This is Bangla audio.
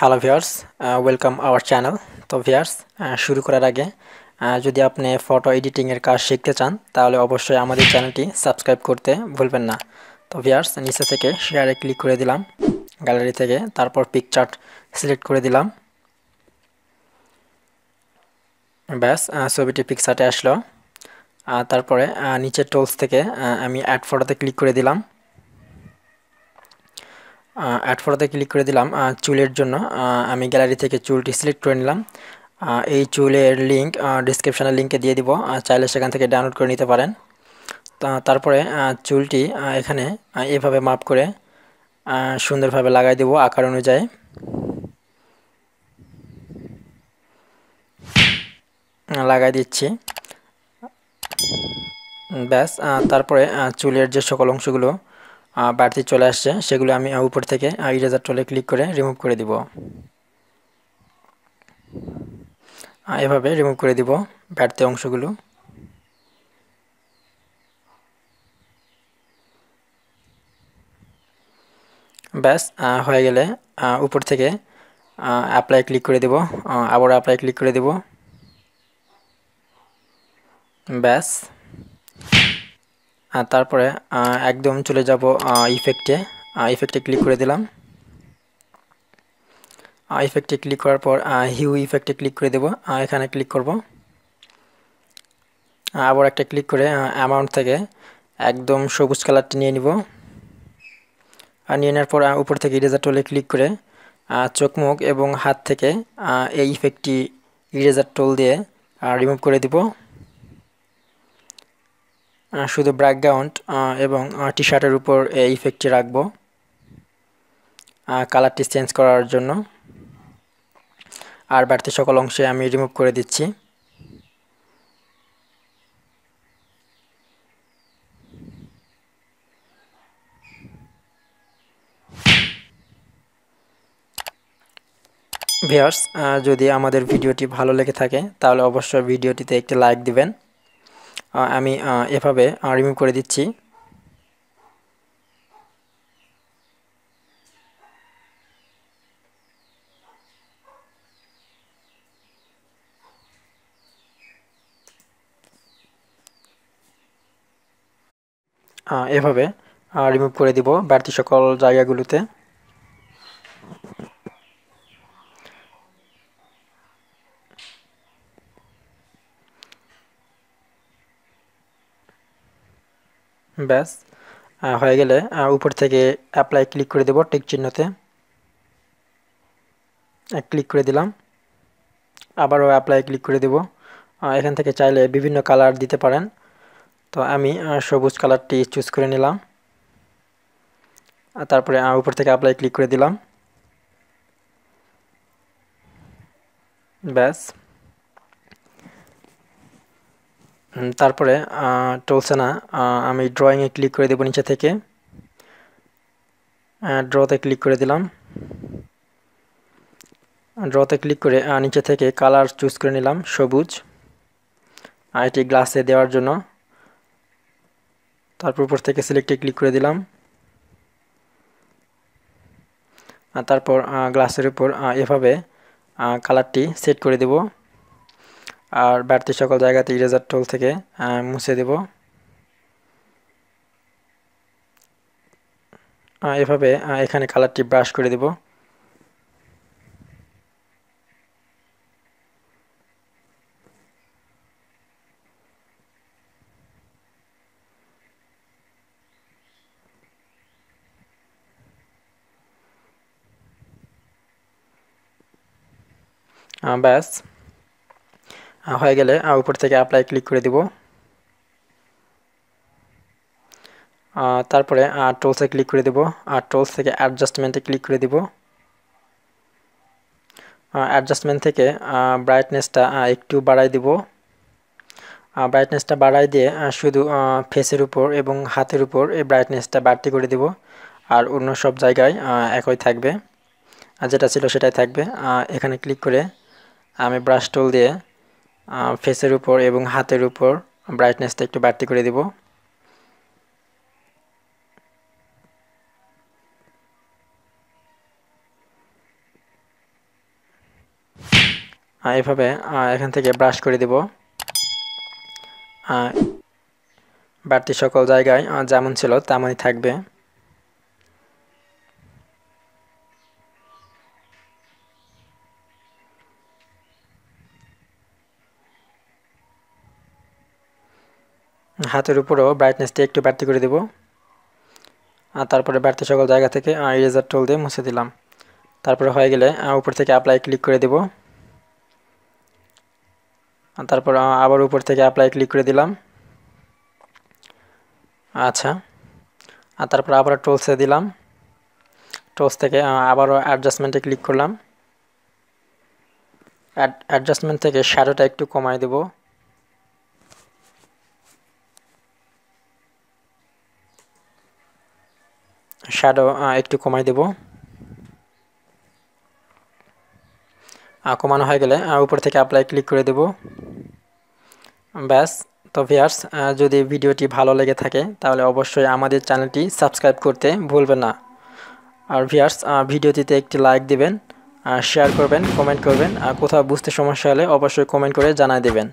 Hello viewers, welcome our channel. তো ভিউয়ার্স, শুরু করার আগে যদি আপনি ফটো এডিটিংয়ের কাজ শিখতে চান তাহলে অবশ্যই আমাদের চ্যানেলটি সাবস্ক্রাইব করতে ভুলবেন না। তো ভিউয়ার্স, নিচে থেকে শেয়ারে ক্লিক করে দিলাম গ্যালারি থেকে, তারপর পিকচার্ট সিলেক্ট করে দিলাম। ব্যাস, ছবিটি পিকচার্টে আসলো। তারপরে নিচের টুলস থেকে আমি অ্যাড ফটোতে ক্লিক করে দিলাম। অ্যাড ফটোতে ক্লিক করে দিলাম। চুলের জন্য আমি গ্যালারি থেকে চুলটি সিলেক্ট করে নিলাম। এই চুলের লিঙ্ক ডিসক্রিপশানের লিঙ্কে দিয়ে দিব, চাইলে সেখান থেকে ডাউনলোড করে নিতে পারেন। তারপরে চুলটি এখানে এভাবে মাপ করে সুন্দরভাবে লাগাই দেব আকার অনুযায়ী। লাগাই দিচ্ছি। ব্যাস, তারপরে চুলের যে সকল অংশগুলো বাড়তি চলে আসছে সেগুলো আমি উপর থেকে ইরেজার টুলে ক্লিক করে রিমুভ করে দিব। এভাবে রিমুভ করে দিব বাড়তি অংশগুলো। ব্যাস, হয়ে গেলে উপর থেকে অ্যাপ্লাই ক্লিক করে দেব, আবার অ্যাপ্লাই ক্লিক করে দেব। ব্যাস, তারপরে একদম চলে যাব ইফেক্টে ক্লিক করে দিলাম। ইফেক্টে ক্লিক করার পর হিউ ইফেক্টে ক্লিক করে দেব, এখানে ক্লিক করব। আবার একটা ক্লিক করে অ্যামাউন্ট থেকে একদম সবুজ কালারটি নিয়ে নিব। নিয়ে নেওয়ার পর উপর থেকে ইরেজার টুলে ক্লিক করে চোখ মুখ এবং হাত থেকে এই ইফেক্টটি ইরেজার টুল দিয়ে রিমুভ করে দিব। শুধু ব্যাকগ্রাউন্ড এবং টি শার্টের উপর এই ইফেক্টটি রাখবো কালারটি চেঞ্জ করার জন্য। আর বাড়তি সকল অংশে আমি রিমুভ করে দিচ্ছি। ভিউয়ার্স, যদি আমাদের ভিডিওটি ভালো লেগে থাকে তাহলে অবশ্যই ভিডিওটিতে একটি লাইক দিবেন। আমি এভাবে রিমুভ করে দিচ্ছি। এভাবে রিমুভ করে দিব বাড়তি সকল জায়গাগুলোতে। ব্যাস, হয়ে গেলে উপর থেকে অ্যাপ্লাই ক্লিক করে দেব, টিক চিহ্নতে ক্লিক করে দিলাম। আবারও অ্যাপ্লাই ক্লিক করে দেব। এখান থেকে চাইলে বিভিন্ন কালার দিতে পারেন। তো আমি সবুজ কালারটি চুজ করে নিলাম। তারপরে উপর থেকে অ্যাপ্লাই ক্লিক করে দিলাম। ব্যাস, তারপরে টুলসে না আমি ড্রয়িংয়ে ক্লিক করে দেব, নিচে থেকে ড্রতে ক্লিক করে দিলাম। ড্রতে ক্লিক করে নিচে থেকে কালার চুজ করে নিলাম সবুজ, এটি গ্লাসে দেওয়ার জন্য। তারপর উপর থেকে সিলেক্টে ক্লিক করে দিলাম। তারপর গ্লাসের উপর এভাবে কালারটি সেট করে দেব। আর বাড়তি সকল জায়গাতে ইরেজার টুল থেকে মুছে দেব। এভাবে এখানে কালারটি ব্রাশ করে দেব। ব্যাস, হয়ে গেলে উপর থেকে অ্যাপ্লাই ক্লিক করে দেব। তারপরে টুলসে ক্লিক করে দেব। আর টুলস থেকে অ্যাডজাস্টমেন্টে ক্লিক করে দেব। অ্যাডজাস্টমেন্ট থেকে ব্রাইটনেসটা একটু বাড়াই দেব। ব্রাইটনেসটা বাড়াই দিয়ে শুধু ফেসের উপর এবং হাতের উপর এই ব্রাইটনেসটা বাড়তি করে দেব। আর অন্য সব জায়গায় একই থাকবে, যেটা ছিল সেটাই থাকবে। এখানে ক্লিক করে আমি ব্রাশ টুল দিয়ে ফেসের উপর এবং হাতের উপর ব্রাইটনেসটা একটু বাড়তি করে দেব। এভাবে এখান থেকে ব্রাশ করে দেব। বাড়তি সকল জায়গায় যেমন ছিল তেমনই থাকবে। হাতের উপরেও ব্রাইটনেসটি একটু বাড়তি করে দেব। তারপরে বাড়তি সকল জায়গা থেকে ইরেজার টুল দিয়ে মুছে দিলাম। তারপরে হয়ে গেলে উপর থেকে অ্যাপ্লাই ক্লিক করে দেব। তারপর আবার উপর থেকে অ্যাপ্লাই ক্লিক করে দিলাম। আচ্ছা, তারপর আবার টুলসে দিলাম। টুলস থেকে আবারও অ্যাডজাস্টমেন্টে ক্লিক করলাম। অ্যাডজাস্টমেন্ট থেকে শ্যাডোটা একটু কমাই দেব। শ্যাডো একটু কমাই দেব। কমানো হয়ে গেলে উপর থেকে অ্যাপ্লাই ক্লিক করে দেব। ব্যাস। তো ভিউয়ার্স, যদি ভিডিওটি ভালো লেগে থাকে তাহলে অবশ্যই আমাদের চ্যানেলটি সাবস্ক্রাইব করতে ভুলবেন না। আর ভিউয়ার্স, ভিডিওটিতে একটি লাইক দিবেন, শেয়ার করবেন, কমেন্ট করবেন। কোথাও বুঝতে সমস্যা হলে অবশ্যই কমেন্ট করে জানাই দেবেন।